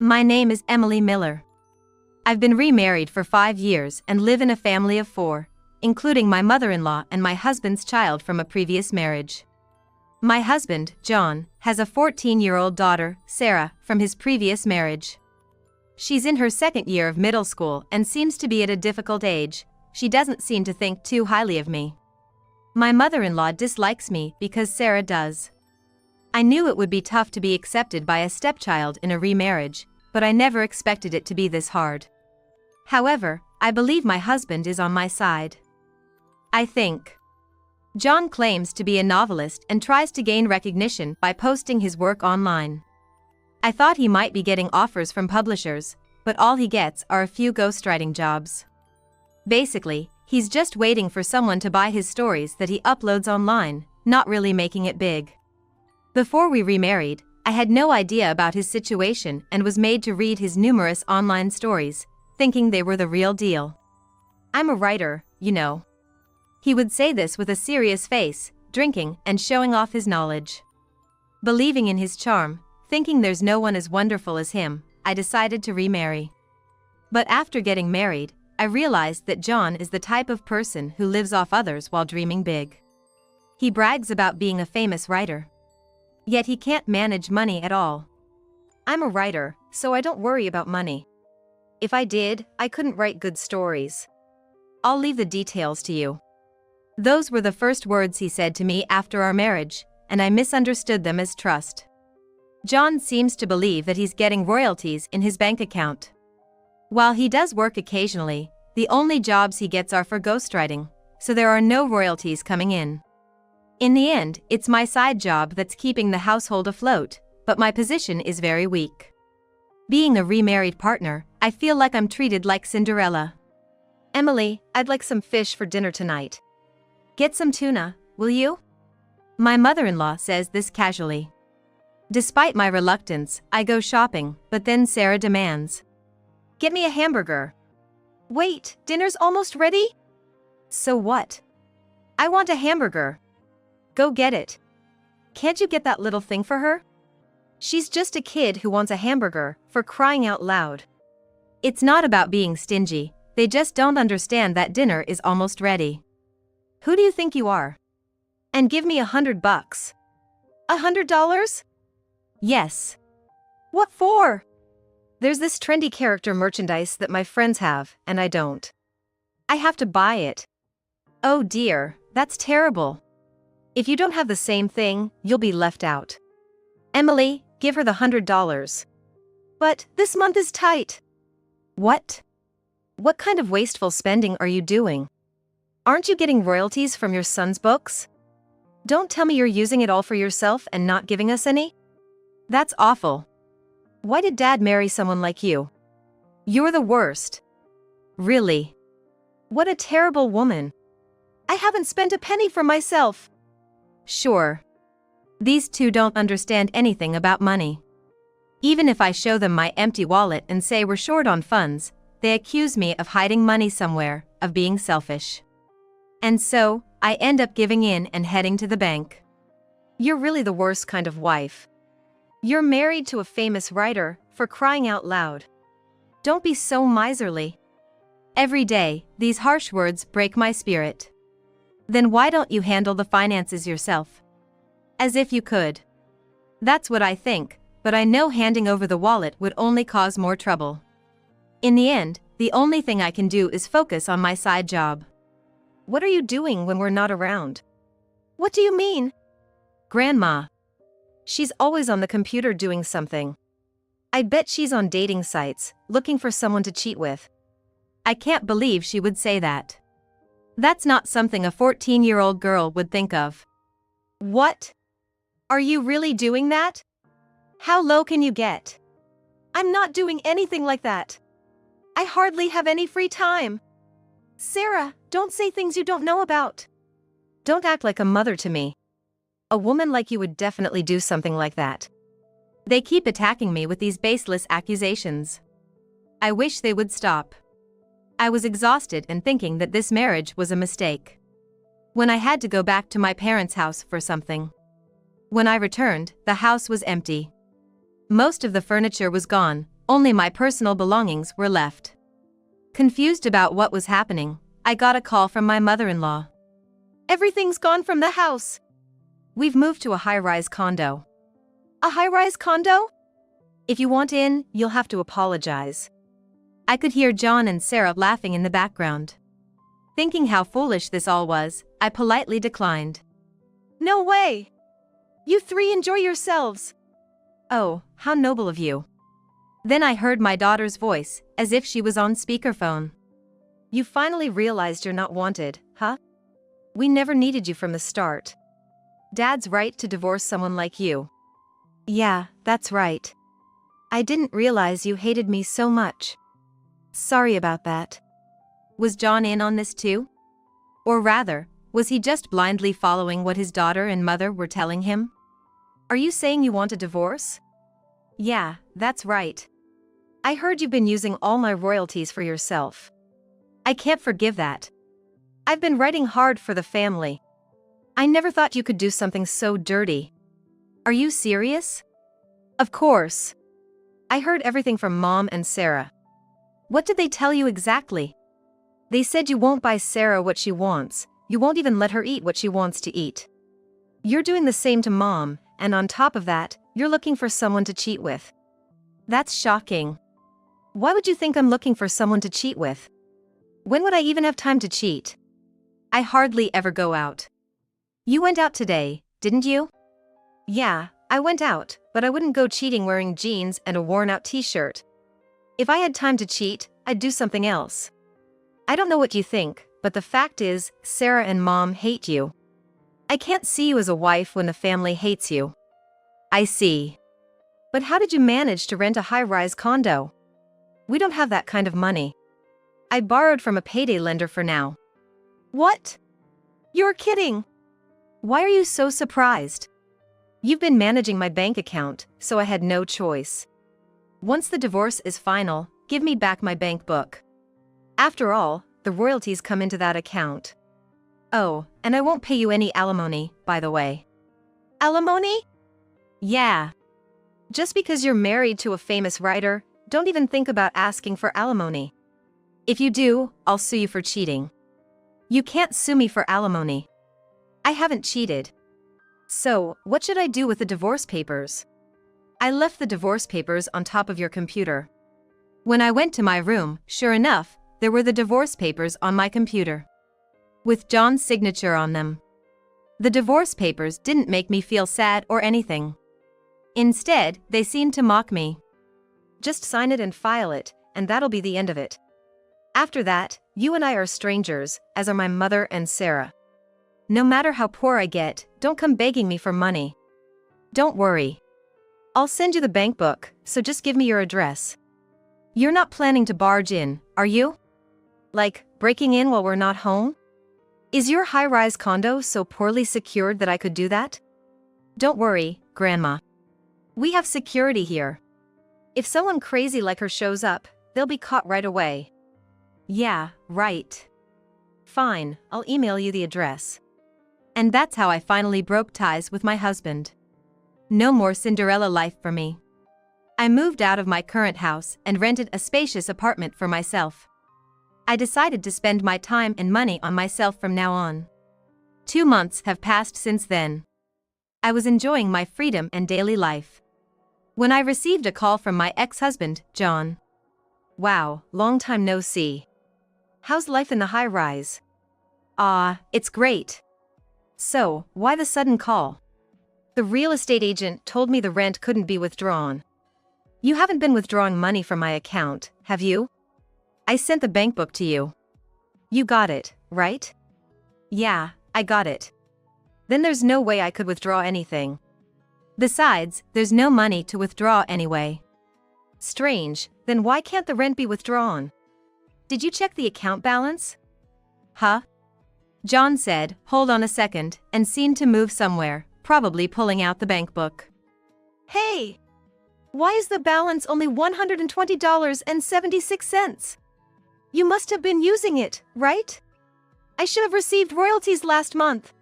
My name is Emily Miller. I've been remarried for 5 years and live in a family of 4, including my mother-in-law and my husband's child from a previous marriage. My husband, John, has a 14-year-old daughter, Sarah, from his previous marriage. She's in her second year of middle school and seems to be at a difficult age. She doesn't seem to think too highly of me. My mother-in-law dislikes me because Sarah does. I knew it would be tough to be accepted by a stepchild in a remarriage, but I never expected it to be this hard. However, I believe my husband is on my side. I think. John claims to be a novelist and tries to gain recognition by posting his work online. I thought he might be getting offers from publishers, but all he gets are a few ghostwriting jobs. Basically, he's just waiting for someone to buy his stories that he uploads online, not really making it big. Before we remarried, I had no idea about his situation and was made to read his numerous online stories, thinking they were the real deal. I'm a writer, you know. He would say this with a serious face, drinking and showing off his knowledge. Believing in his charm, thinking there's no one as wonderful as him, I decided to remarry. But after getting married, I realized that John is the type of person who lives off others while dreaming big. He brags about being a famous writer. Yet he can't manage money at all. I'm a writer, so I don't worry about money. If I did, I couldn't write good stories. I'll leave the details to you. Those were the first words he said to me after our marriage, and I misunderstood them as trust. John seems to believe that he's getting royalties in his bank account. While he does work occasionally, the only jobs he gets are for ghostwriting, so there are no royalties coming in. In the end, it's my side job that's keeping the household afloat, but my position is very weak. Being a remarried partner, I feel like I'm treated like Cinderella. Emily, I'd like some fish for dinner tonight. Get some tuna, will you? My mother-in-law says this casually. Despite my reluctance, I go shopping, but then Sarah demands. Get me a hamburger. Wait, dinner's almost ready? So what? I want a hamburger. Go get it. Can't you get that little thing for her? She's just a kid who wants a hamburger, for crying out loud. It's not about being stingy, they just don't understand that dinner is almost ready. Who do you think you are? And give me $100. $100? Yes. What for? There's this trendy character merchandise that my friends have, and I don't. I have to buy it. Oh dear, that's terrible. If you don't have the same thing, you'll be left out. Emily, give her the $100. But this month is tight. What? What kind of wasteful spending are you doing? Aren't you getting royalties from your son's books? Don't tell me you're using it all for yourself and not giving us any? That's awful. Why did Dad marry someone like you? You're the worst. Really? What a terrible woman. I haven't spent a penny for myself. Sure. These two don't understand anything about money. Even if I show them my empty wallet and say we're short on funds, they accuse me of hiding money somewhere, of being selfish. And so, I end up giving in and heading to the bank. You're really the worst kind of wife. You're married to a famous writer, for crying out loud. Don't be so miserly. Every day, these harsh words break my spirit. Then why don't you handle the finances yourself? As if you could. That's what I think, but I know handing over the wallet would only cause more trouble. In the end, the only thing I can do is focus on my side job. What are you doing when we're not around? What do you mean? Grandma. She's always on the computer doing something. I bet she's on dating sites, looking for someone to cheat with. I can't believe she would say that. That's not something a 14-year-old girl would think of. What? Are you really doing that? How low can you get? I'm not doing anything like that. I hardly have any free time. Sarah, don't say things you don't know about. Don't act like a mother to me. A woman like you would definitely do something like that. They keep attacking me with these baseless accusations. I wish they would stop. I was exhausted and thinking that this marriage was a mistake. When I had to go back to my parents' house for something. When I returned, the house was empty. Most of the furniture was gone, Only my personal belongings were left. Confused about what was happening, I got a call from my mother-in-law. "Everything's gone from the house. We've moved to a high-rise condo." "A high-rise condo? If you want in, you'll have to apologize." I could hear John and Sarah laughing in the background. Thinking how foolish this all was, I politely declined. "No way! You three enjoy yourselves." "Oh, how noble of you." Then I heard my daughter's voice, as if she was on speakerphone. "You finally realized you're not wanted, huh? We never needed you from the start. Dad's right to divorce someone like you." "Yeah, that's right. I didn't realize you hated me so much. Sorry about that." Was John in on this too? Or rather, was he just blindly following what his daughter and mother were telling him? "Are you saying you want a divorce?" "Yeah, that's right. I heard you've been using all my royalties for yourself. I can't forgive that. I've been writing hard for the family. I never thought you could do something so dirty." "Are you serious?" "Of course. I heard everything from Mom and Sarah." "What did they tell you exactly?" "They said you won't buy Sarah what she wants, you won't even let her eat what she wants to eat. You're doing the same to Mom, and on top of that, you're looking for someone to cheat with." "That's shocking. Why would you think I'm looking for someone to cheat with? When would I even have time to cheat? I hardly ever go out." "You went out today, didn't you?" "Yeah, I went out, but I wouldn't go cheating wearing jeans and a worn-out t-shirt. If I had time to cheat, I'd do something else. I don't know what you think, but the fact is, Sarah and Mom hate you. I can't see you as a wife when the family hates you." "I see. But how did you manage to rent a high-rise condo?" "We don't have that kind of money. I borrowed from a payday lender for now." "What? You're kidding. Why are you so surprised?" "You've been managing my bank account, so I had no choice. Once the divorce is final, give me back my bank book. After all, the royalties come into that account. Oh, and I won't pay you any alimony, by the way." "Alimony?" "Yeah. Just because you're married to a famous writer, don't even think about asking for alimony. If you do, I'll sue you for cheating." "You can't sue me for alimony. I haven't cheated." "So, what should I do with the divorce papers?" "I left the divorce papers on top of your computer." When I went to my room, sure enough, there were the divorce papers on my computer, with John's signature on them. The divorce papers didn't make me feel sad or anything. Instead, they seemed to mock me. "Just sign it and file it, and that'll be the end of it. After that, you and I are strangers, as are my mother and Sarah. No matter how poor I get, don't come begging me for money. Don't worry. I'll send you the bank book, so just give me your address." "You're not planning to barge in, are you? Like, breaking in while we're not home? Is your high-rise condo so poorly secured that I could do that?" "Don't worry, Grandma. We have security here. If someone crazy like her shows up, they'll be caught right away." "Yeah, right. Fine, I'll email you the address." And that's how I finally broke ties with my husband. No more Cinderella life for me. I moved out of my current house and rented a spacious apartment for myself. I decided to spend my time and money on myself from now on. 2 months have passed since then. I was enjoying my freedom and daily life when I received a call from my ex-husband, John. "Wow, long time no see. How's life in the high-rise?" "Ah, it's great." "So, why the sudden call?" "The real estate agent told me the rent couldn't be withdrawn." "You haven't been withdrawing money from my account, have you? I sent the bank book to you. You got it, right?" "Yeah, I got it." "Then there's no way I could withdraw anything. Besides, there's no money to withdraw anyway." "Strange, then why can't the rent be withdrawn? Did you check the account balance?" "Huh?" John said, "Hold on a second," and seemed to move somewhere, probably pulling out the bank book. "Hey! Why is the balance only $120.76? You must have been using it, right? I should have received royalties last month."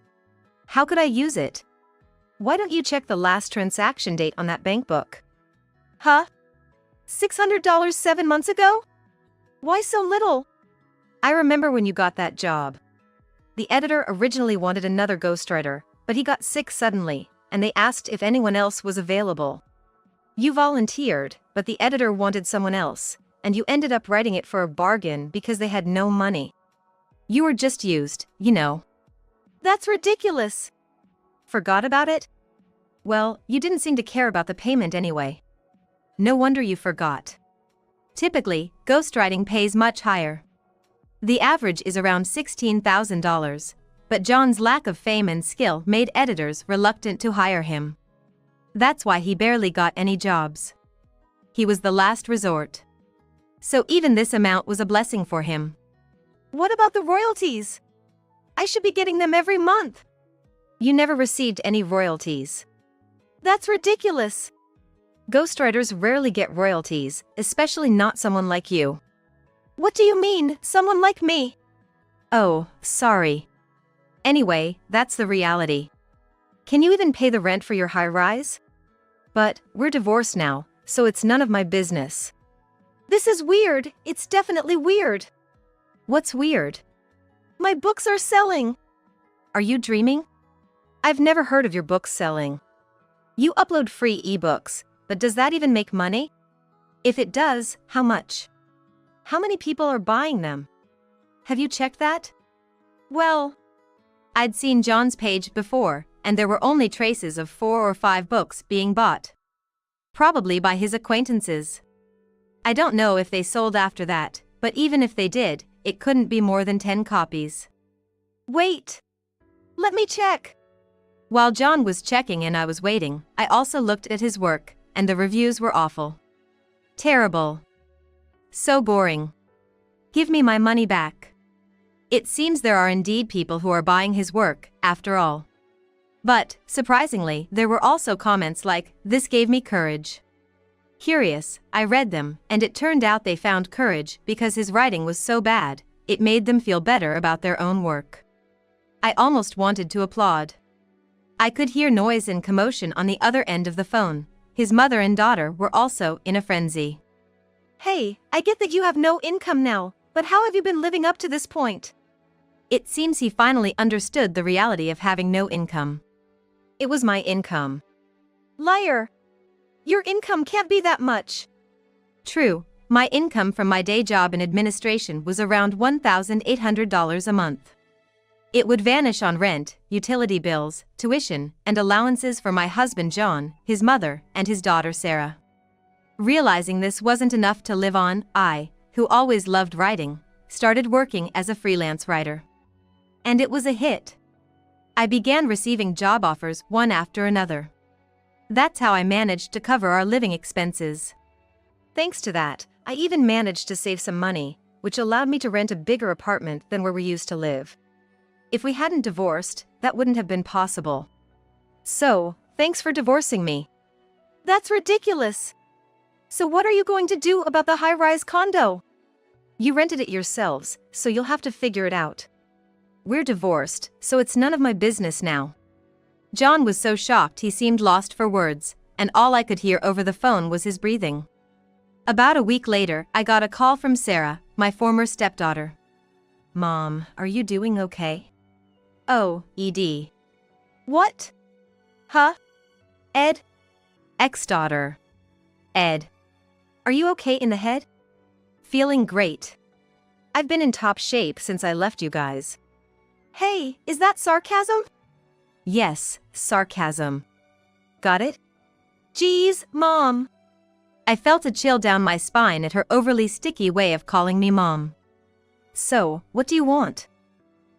"How could I use it? Why don't you check the last transaction date on that bank book?" "Huh? $600 7 months ago? Why so little? I remember when you got that job. The editor originally wanted another ghostwriter, but he got sick suddenly, and they asked if anyone else was available. You volunteered, but the editor wanted someone else, and you ended up writing it for a bargain because they had no money. You were just used, you know. That's ridiculous. Forgot about it? Well, you didn't seem to care about the payment anyway. No wonder you forgot. Typically, ghostwriting pays much higher. The average is around $16,000, but John's lack of fame and skill made editors reluctant to hire him. That's why he barely got any jobs. He was the last resort. So even this amount was a blessing for him. What about the royalties? I should be getting them every month. You never received any royalties. That's ridiculous. Ghostwriters rarely get royalties, especially not someone like you. What do you mean, someone like me? Oh, sorry. Anyway, that's the reality. Can you even pay the rent for your high-rise? But we're divorced now, so it's none of my business. This is weird. It's definitely weird. What's weird? My books are selling. Are you dreaming? I've never heard of your books selling. You upload free ebooks, but does that even make money? If it does, how much? How many people are buying them? Have you checked that? Well, I'd seen John's page before, and there were only traces of 4 or 5 books being bought. Probably by his acquaintances. I don't know if they sold after that, but even if they did, it couldn't be more than 10 copies. Wait! Let me check! While John was checking and I was waiting, I also looked at his work, and the reviews were awful. Terrible. So boring. Give me my money back. It seems there are indeed people who are buying his work, after all. But, surprisingly, there were also comments like, "This gave me courage." Curious, I read them, and it turned out they found courage because his writing was so bad, it made them feel better about their own work. I almost wanted to applaud. I could hear noise and commotion on the other end of the phone. His mother and daughter were also in a frenzy. Hey, I get that you have no income now, but how have you been living up to this point? It seems he finally understood the reality of having no income. It was my income. Liar! Your income can't be that much. True, my income from my day job in administration was around $1,800 a month. It would vanish on rent, utility bills, tuition, and allowances for my husband John, his mother, and his daughter Sarah. Realizing this wasn't enough to live on, I, who always loved writing, started working as a freelance writer. And it was a hit. I began receiving job offers one after another. That's how I managed to cover our living expenses. Thanks to that, I even managed to save some money, which allowed me to rent a bigger apartment than where we used to live. If we hadn't divorced, that wouldn't have been possible. So, thanks for divorcing me. That's ridiculous. So what are you going to do about the high-rise condo? You rented it yourselves, so you'll have to figure it out. We're divorced, so it's none of my business now. John was so shocked he seemed lost for words, and all I could hear over the phone was his breathing. About a week later, I got a call from Sarah, my former stepdaughter. Mom, are you doing okay? Oh, ED. What? Huh? Ed? Ex-daughter. Ed. Are you okay in the head? Feeling great. I've been in top shape since I left you guys. Hey, is that sarcasm? Yes, sarcasm. Got it? Geez, Mom. I felt a chill down my spine at her overly sticky way of calling me Mom. So, what do you want?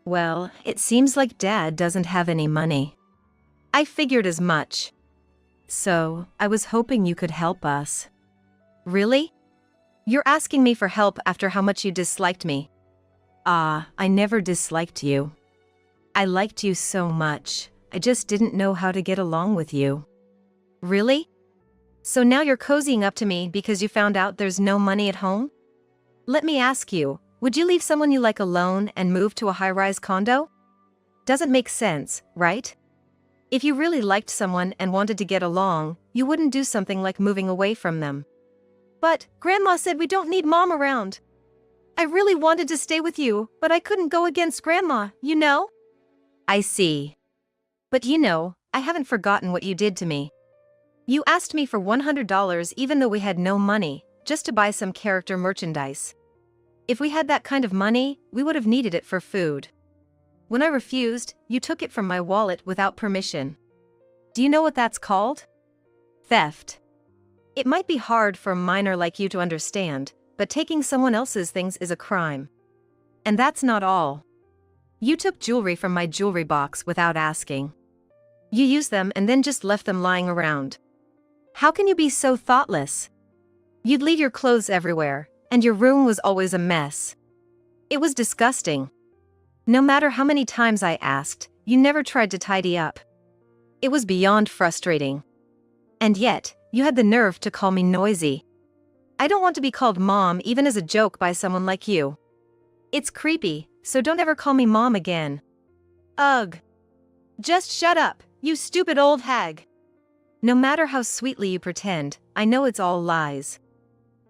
Well, it seems like Dad doesn't have any money. I figured as much. So, I was hoping you could help us. Really? You're asking me for help after how much you disliked me. I never disliked you. I liked you so much, I just didn't know how to get along with you. Really? So now you're cozying up to me because you found out there's no money at home? Let me ask you, would you leave someone you like alone and move to a high-rise condo? Doesn't make sense, right? If you really liked someone and wanted to get along, you wouldn't do something like moving away from them. But Grandma said we don't need Mom around. I really wanted to stay with you, but I couldn't go against Grandma, you know? I see. But I haven't forgotten what you did to me. You asked me for $100 even though we had no money, just to buy some character merchandise. If we had that kind of money, we would have needed it for food. When I refused, you took it from my wallet without permission. Do you know what that's called? Theft. It might be hard for a minor like you to understand, but taking someone else's things is a crime. And that's not all. You took jewelry from my jewelry box without asking. You used them and then just left them lying around. How can you be so thoughtless? You'd leave your clothes everywhere, and your room was always a mess. It was disgusting. No matter how many times I asked, you never tried to tidy up. It was beyond frustrating. And yet, you had the nerve to call me noisy. I don't want to be called Mom even as a joke by someone like you. It's creepy, so don't ever call me Mom again. Ugh. Just shut up, you stupid old hag. No matter how sweetly you pretend, I know it's all lies.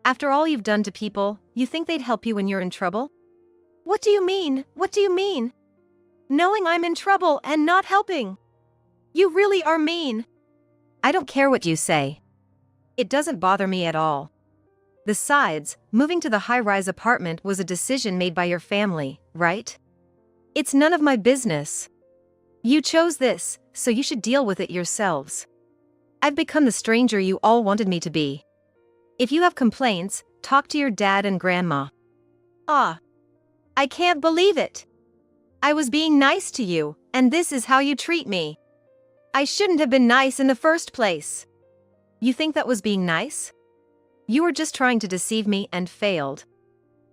After all you've done to people, you think they'd help you when you're in trouble? What do you mean? What do you mean? Knowing I'm in trouble and not helping. You really are mean. I don't care what you say. It doesn't bother me at all. Besides, moving to the high-rise apartment was a decision made by your family, right? It's none of my business. You chose this, so you should deal with it yourselves. I've become the stranger you all wanted me to be. If you have complaints, talk to your dad and grandma. Ah. I can't believe it. I was being nice to you, and this is how you treat me. I shouldn't have been nice in the first place. You think that was being nice? You were just trying to deceive me and failed.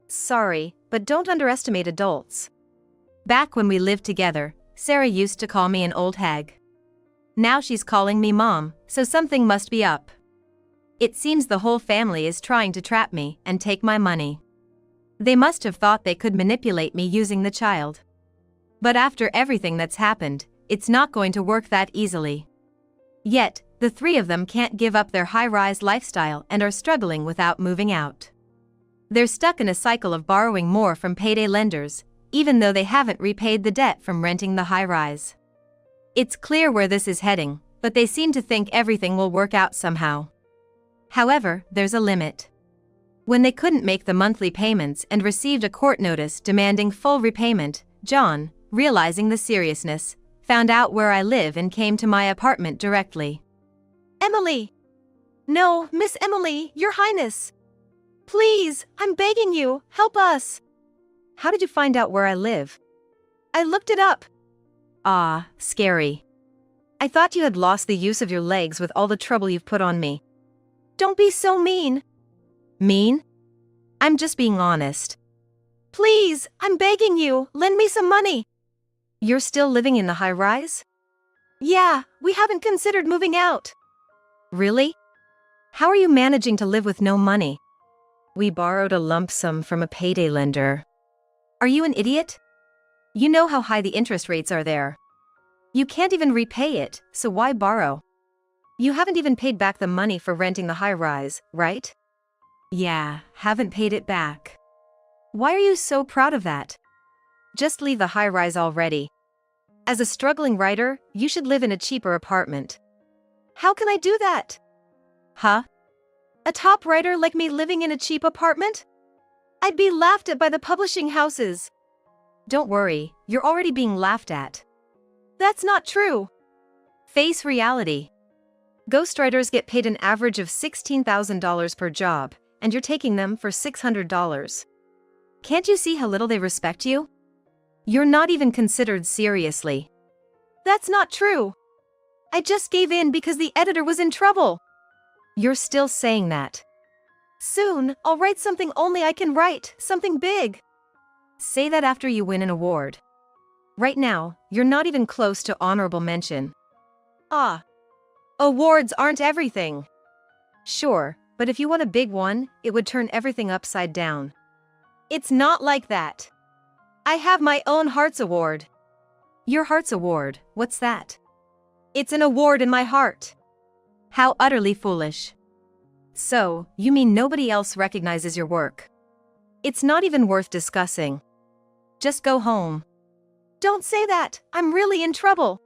Sorry, but don't underestimate adults. Back when we lived together, Sarah used to call me an old hag. Now she's calling me Mom, so something must be up. It seems the whole family is trying to trap me and take my money. They must have thought they could manipulate me using the child. But after everything that's happened, it's not going to work that easily. Yet, the three of them can't give up their high-rise lifestyle and are struggling without moving out. They're stuck in a cycle of borrowing more from payday lenders, even though they haven't repaid the debt from renting the high-rise. It's clear where this is heading, but they seem to think everything will work out somehow. However, there's a limit. When they couldn't make the monthly payments and received a court notice demanding full repayment, John, realizing the seriousness, found out where I live and came to my apartment directly. Emily! No, Miss Emily, Your Highness! Please, I'm begging you, help us! How did you find out where I live? I looked it up. Ah, scary. I thought you had lost the use of your legs with all the trouble you've put on me. Don't be so mean. Mean? I'm just being honest. Please, I'm begging you, lend me some money. You're still living in the high-rise? Yeah, we haven't considered moving out. Really? How are you managing to live with no money? We borrowed a lump sum from a payday lender. Are you an idiot? You know how high the interest rates are there. You can't even repay it, so why borrow? You haven't even paid back the money for renting the high-rise, right? Yeah, haven't paid it back. Why are you so proud of that? Just leave the high-rise already. As a struggling writer, you should live in a cheaper apartment. How can I do that? Huh? A top writer like me living in a cheap apartment? I'd be laughed at by the publishing houses. Don't worry, you're already being laughed at. That's not true. Face reality. Ghostwriters get paid an average of $16,000 per job, and you're taking them for $600. Can't you see how little they respect you? You're not even considered seriously. That's not true. I just gave in because the editor was in trouble. You're still saying that. Soon, I'll write something only I can write, something big. Say that after you win an award. Right now, you're not even close to honorable mention. Ah. Awards aren't everything. Sure, but if you won a big one, it would turn everything upside down. It's not like that. I have my own Hearts Award. Your Hearts Award, what's that? It's an award in my heart. How utterly foolish. So, you mean nobody else recognizes your work? It's not even worth discussing. Just go home. Don't say that, I'm really in trouble.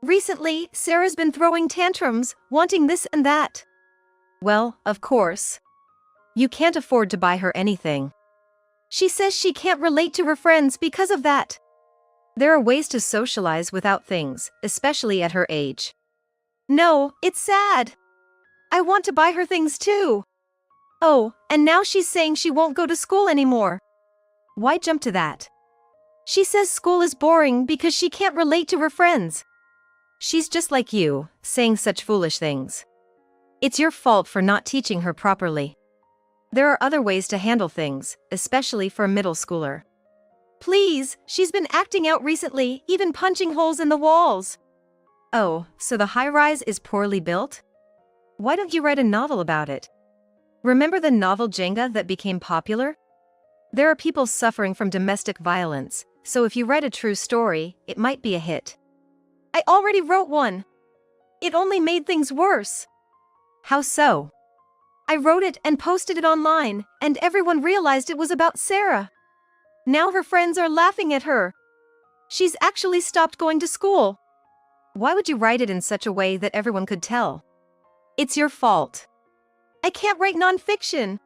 Recently, Sarah's been throwing tantrums, wanting this and that. Well, of course. You can't afford to buy her anything. She says she can't relate to her friends because of that. There are ways to socialize without things, especially at her age. No, it's sad. I want to buy her things too. Oh, and now she's saying she won't go to school anymore. Why jump to that? She says school is boring because she can't relate to her friends. She's just like you, saying such foolish things. It's your fault for not teaching her properly. There are other ways to handle things, especially for a middle schooler. Please, she's been acting out recently, even punching holes in the walls. Oh, so the high-rise is poorly built? Why don't you write a novel about it? Remember the novel Jenga that became popular? There are people suffering from domestic violence, so if you write a true story, it might be a hit. I already wrote one. It only made things worse. How so? I wrote it and posted it online, and everyone realized it was about Sarah. Now her friends are laughing at her. She's actually stopped going to school. Why would you write it in such a way that everyone could tell? It's your fault. I can't write nonfiction.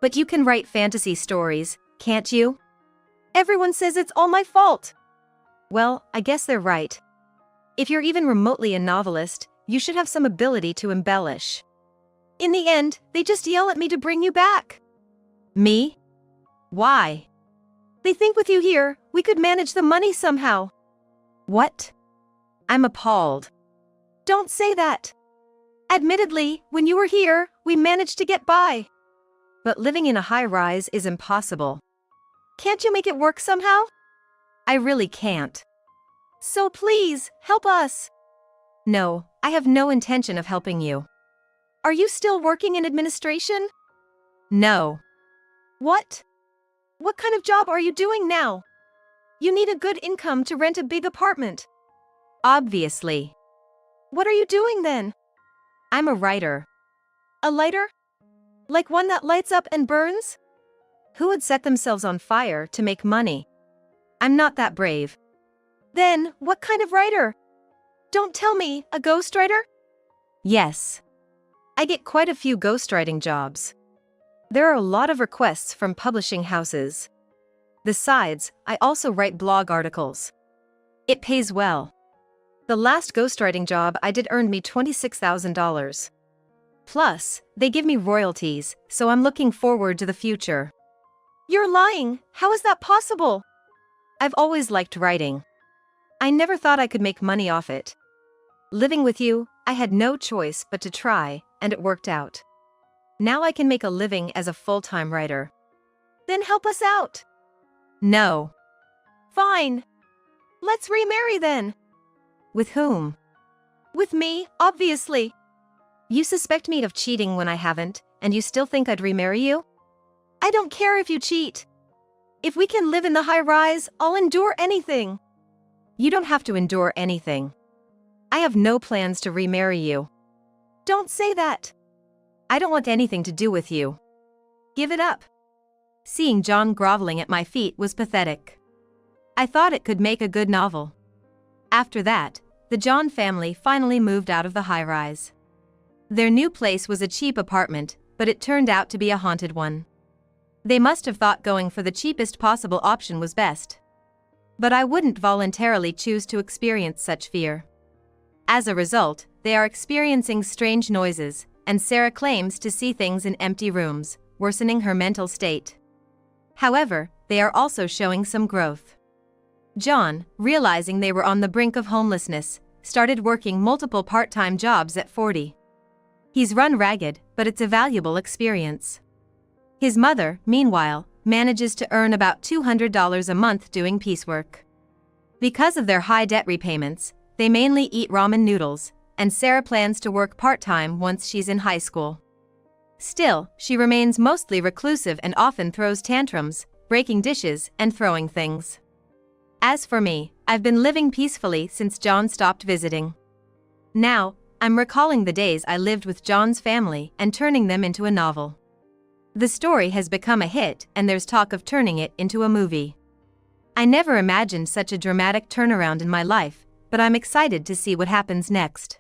But you can write fantasy stories, can't you? Everyone says it's all my fault. Well, I guess they're right. If you're even remotely a novelist, you should have some ability to embellish. In the end, they just yell at me to bring you back. Me? Why? They think with you here, we could manage the money somehow. What? I'm appalled. Don't say that. Admittedly, when you were here, we managed to get by. But living in a high-rise is impossible. Can't you make it work somehow? I really can't. So please, help us. No, I have no intention of helping you. Are you still working in administration? No. What? What kind of job are you doing now? You need a good income to rent a big apartment. Obviously. What are you doing then? I'm a writer. A lighter? Like one that lights up and burns? Who would set themselves on fire to make money? I'm not that brave. Then, what kind of writer? Don't tell me, a ghostwriter? Yes. I get quite a few ghostwriting jobs. There are a lot of requests from publishing houses. Besides, I also write blog articles. It pays well. The last ghostwriting job I did earned me $26,000. Plus, they give me royalties, so I'm looking forward to the future. You're lying, how is that possible? I've always liked writing. I never thought I could make money off it. Living with you, I had no choice but to try, and it worked out. Now I can make a living as a full-time writer. Then help us out. No. Fine. Let's remarry then. With whom? With me, obviously. You suspect me of cheating when I haven't, and you still think I'd remarry you? I don't care if you cheat. If we can live in the high-rise, I'll endure anything. You don't have to endure anything. I have no plans to remarry you. Don't say that. I don't want anything to do with you. Give it up. Seeing John groveling at my feet was pathetic. I thought it could make a good novel. After that, the John family finally moved out of the high-rise. Their new place was a cheap apartment, but it turned out to be a haunted one. They must have thought going for the cheapest possible option was best. But I wouldn't voluntarily choose to experience such fear. As a result, they are experiencing strange noises, and Sarah claims to see things in empty rooms, worsening her mental state. However, they are also showing some growth. John, realizing they were on the brink of homelessness, started working multiple part-time jobs at 40. He's run ragged, but it's a valuable experience. His mother, meanwhile, manages to earn about $200 a month doing piecework. Because of their high debt repayments, they mainly eat ramen noodles, and Sarah plans to work part-time once she's in high school. Still, she remains mostly reclusive and often throws tantrums, breaking dishes and throwing things. As for me, I've been living peacefully since John stopped visiting. Now, I'm recalling the days I lived with John's family and turning them into a novel. The story has become a hit and there's talk of turning it into a movie. I never imagined such a dramatic turnaround in my life, but I'm excited to see what happens next.